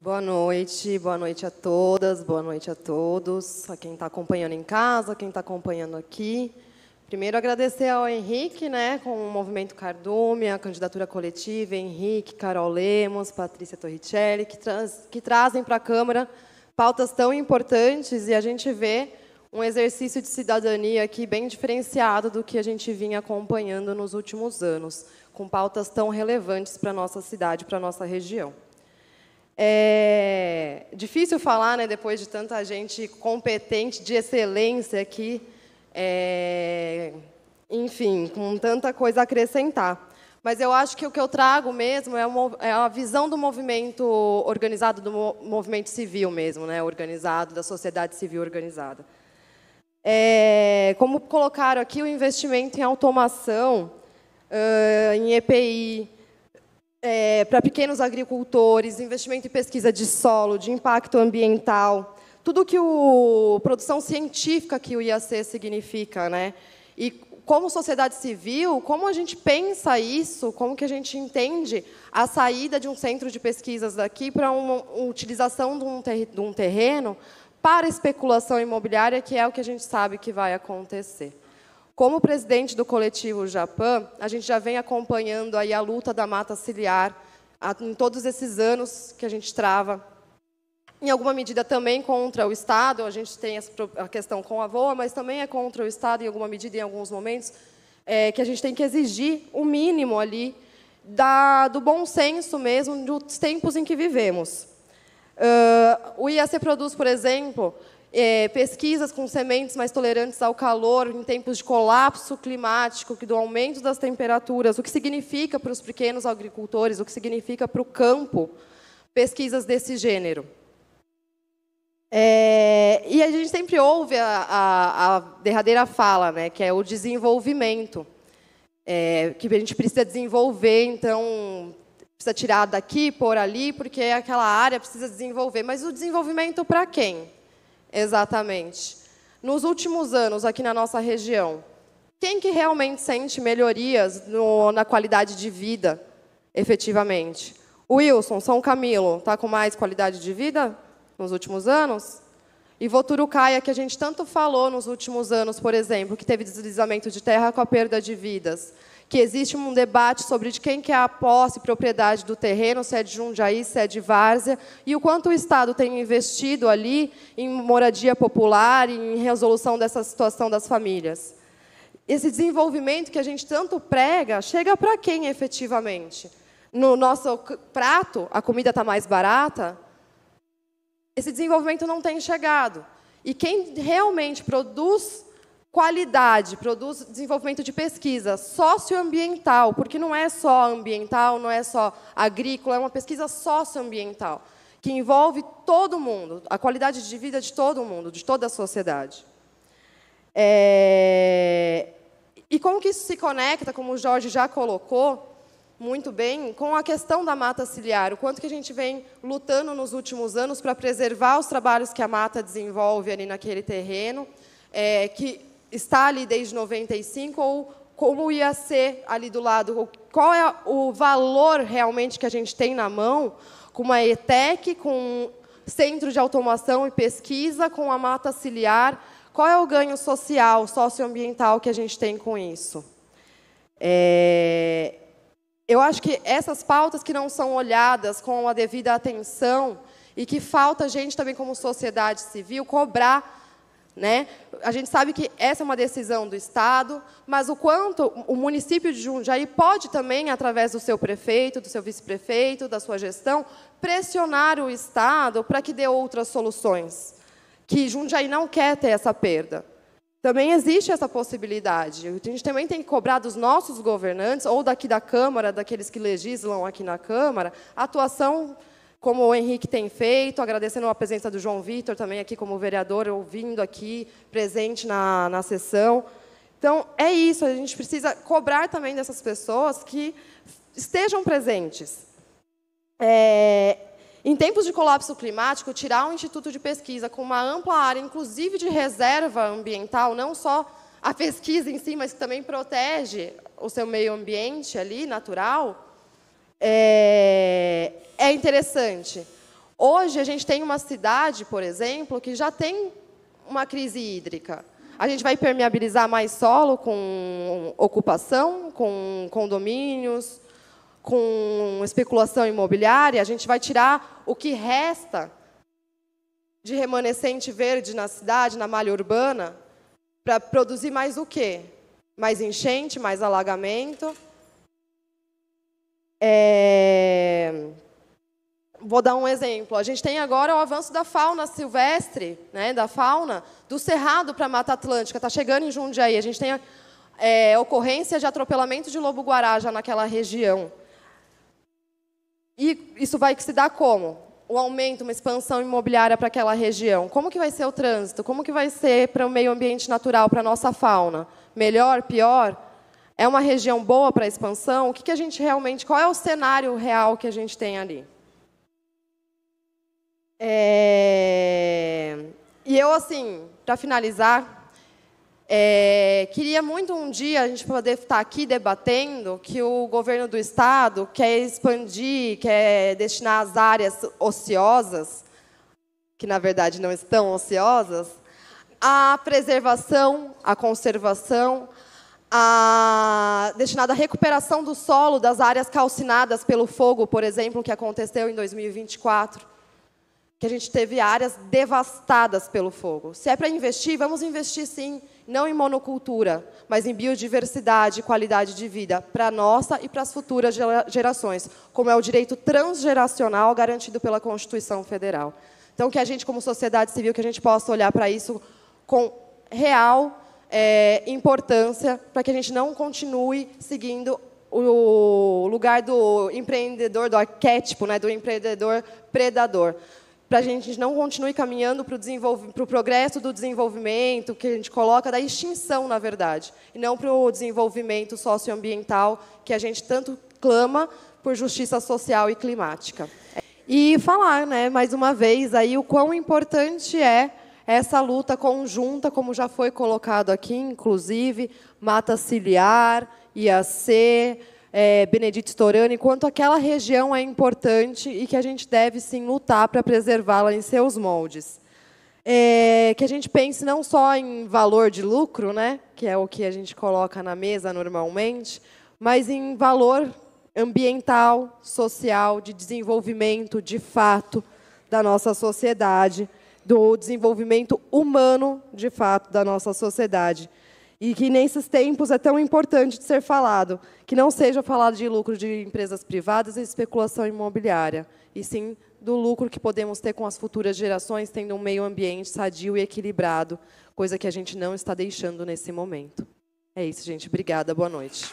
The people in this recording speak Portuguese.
Boa noite a todas, boa noite a todos, a quem está acompanhando em casa, quem está acompanhando aqui. Primeiro, agradecer ao Henrique, né, com o Movimento Cardume, a candidatura coletiva, Henrique, Carol Lemos, Patrícia Torricelli, que trazem para a Câmara pautas tão importantes e a gente vê um exercício de cidadania aqui bem diferenciado do que a gente vinha acompanhando nos últimos anos, com pautas tão relevantes para a nossa cidade, para a nossa região. É difícil falar, né, depois de tanta gente competente, de excelência aqui, enfim, com tanta coisa a acrescentar. Mas eu acho que o que eu trago mesmo é a visão do movimento organizado, do movimento civil mesmo, né, organizado, da sociedade civil organizada. Como colocaram aqui, o investimento em automação, em EPI, para pequenos agricultores, investimento em pesquisa de solo, de impacto ambiental, tudo que produção científica que o IAC significa, né? E como sociedade civil, como a gente pensa isso, como que a gente entende a saída de um centro de pesquisas daqui para uma utilização de um terreno para especulação imobiliária, que é o que a gente sabe que vai acontecer. Como presidente do coletivo Japã, a gente já vem acompanhando aí a luta da mata ciliar em todos esses anos que a gente trava. Em alguma medida também contra o Estado, a gente tem a questão com a VOA, mas também é contra o Estado em alguma medida, em alguns momentos, que a gente tem que exigir o mínimo ali do bom senso mesmo dos tempos em que vivemos. O IAC produz, por exemplo, pesquisas com sementes mais tolerantes ao calor em tempos de colapso climático, do aumento das temperaturas, o que significa para os pequenos agricultores, o que significa para o campo, pesquisas desse gênero. E a gente sempre ouve a derradeira fala, né, que é o desenvolvimento, que a gente precisa desenvolver, então precisa tirar daqui, pôr ali, porque aquela área precisa desenvolver. Mas o desenvolvimento para quem? Exatamente. Nos últimos anos, aqui na nossa região, quem que realmente sente melhorias na qualidade de vida, efetivamente? O Wilson, São Camilo, está com mais qualidade de vida nos últimos anos? E Voturucaia, que a gente tanto falou nos últimos anos, por exemplo, que teve deslizamento de terra com a perda de vidas, que existe um debate sobre de quem que é a posse e propriedade do terreno, se é de Jundiaí, se é de Várzea, e o quanto o Estado tem investido ali em moradia popular, em resolução dessa situação das famílias. Esse desenvolvimento que a gente tanto prega, chega para quem efetivamente? No nosso prato, a comida está mais barata? Esse desenvolvimento não tem chegado. E quem realmente produz qualidade, produz desenvolvimento de pesquisa socioambiental, porque não é só ambiental, não é só agrícola, é uma pesquisa socioambiental, que envolve todo mundo, a qualidade de vida de todo mundo, de toda a sociedade. E como que isso se conecta, como o Jorge já colocou muito bem, com a questão da mata ciliar, o quanto que a gente vem lutando nos últimos anos para preservar os trabalhos que a mata desenvolve ali naquele terreno, que está ali desde 95, ou como ia ser ali do lado, qual é o valor realmente que a gente tem na mão, com uma ETEC, com centro de automação e pesquisa, com a mata ciliar, qual é o ganho social, socioambiental que a gente tem com isso? Eu acho que essas pautas que não são olhadas com a devida atenção e que falta a gente também, como sociedade civil, cobrar, né? A gente sabe que essa é uma decisão do Estado, mas o quanto o município de Jundiaí pode também, através do seu prefeito, do seu vice-prefeito, da sua gestão, pressionar o Estado para que dê outras soluções, que Jundiaí não quer ter essa perda. Também existe essa possibilidade. A gente também tem que cobrar dos nossos governantes, ou daqui da Câmara, daqueles que legislam aqui na Câmara, a atuação como o Henrique tem feito, agradecendo a presença do João Vitor, também aqui como vereador, ouvindo aqui, presente na sessão. Então, é isso, a gente precisa cobrar também dessas pessoas que estejam presentes. Em tempos de colapso climático, tirar um instituto de pesquisa com uma ampla área, inclusive de reserva ambiental, não só a pesquisa em si, mas que também protege o seu meio ambiente ali, natural, é interessante. Hoje, a gente tem uma cidade, por exemplo, que já tem uma crise hídrica. A gente vai permeabilizar mais solo com ocupação, com condomínios, com especulação imobiliária. A gente vai tirar o que resta de remanescente verde na cidade, na malha urbana, para produzir mais o quê? Mais enchente, mais alagamento. Vou dar um exemplo. A gente tem agora o avanço da fauna silvestre, né, da fauna do Cerrado para a Mata Atlântica. Está chegando em Jundiaí. A gente tem ocorrência de atropelamento de lobo-guará já naquela região. E isso vai se dar como? O aumento, uma expansão imobiliária para aquela região. Como que vai ser o trânsito? Como que vai ser para o meio ambiente natural, para a nossa fauna? Melhor, pior? É uma região boa para a expansão? O que a gente realmente... Qual é o cenário real que a gente tem ali? E eu, assim, para finalizar, queria muito um dia a gente poder estar aqui debatendo que o governo do Estado quer expandir, quer destinar as áreas ociosas, que, na verdade, não estão ociosas, à preservação, à conservação, destinada à recuperação do solo das áreas calcinadas pelo fogo, por exemplo, que aconteceu em 2024. Que a gente teve áreas devastadas pelo fogo. Se é para investir, vamos investir, sim, não em monocultura, mas em biodiversidade e qualidade de vida para a nossa e para as futuras gerações, como é o direito transgeracional garantido pela Constituição Federal. Então, que a gente, como sociedade civil, que a gente possa olhar para isso com real importância, para que a gente não continue seguindo o lugar do empreendedor, do arquétipo, né, do empreendedor predador. Para a gente não continue caminhando para o progresso do desenvolvimento, que a gente coloca da extinção, na verdade, e não para o desenvolvimento socioambiental, que a gente tanto clama por justiça social e climática. E falar, né, mais uma vez, aí, o quão importante é essa luta conjunta, como já foi colocado aqui, inclusive, Mata Ciliar, IAC, Benedito Storani, quanto aquela região é importante e que a gente deve, sim, lutar para preservá-la em seus moldes. Que a gente pense não só em valor de lucro, né, que é o que a gente coloca na mesa normalmente, mas em valor ambiental, social, de desenvolvimento, de fato, da nossa sociedade, do desenvolvimento humano, de fato, da nossa sociedade. E que, nesses tempos, é tão importante de ser falado, que não seja falado de lucro de empresas privadas e especulação imobiliária, e sim do lucro que podemos ter com as futuras gerações, tendo um meio ambiente sadio e equilibrado, coisa que a gente não está deixando nesse momento. É isso, gente. Obrigada. Boa noite.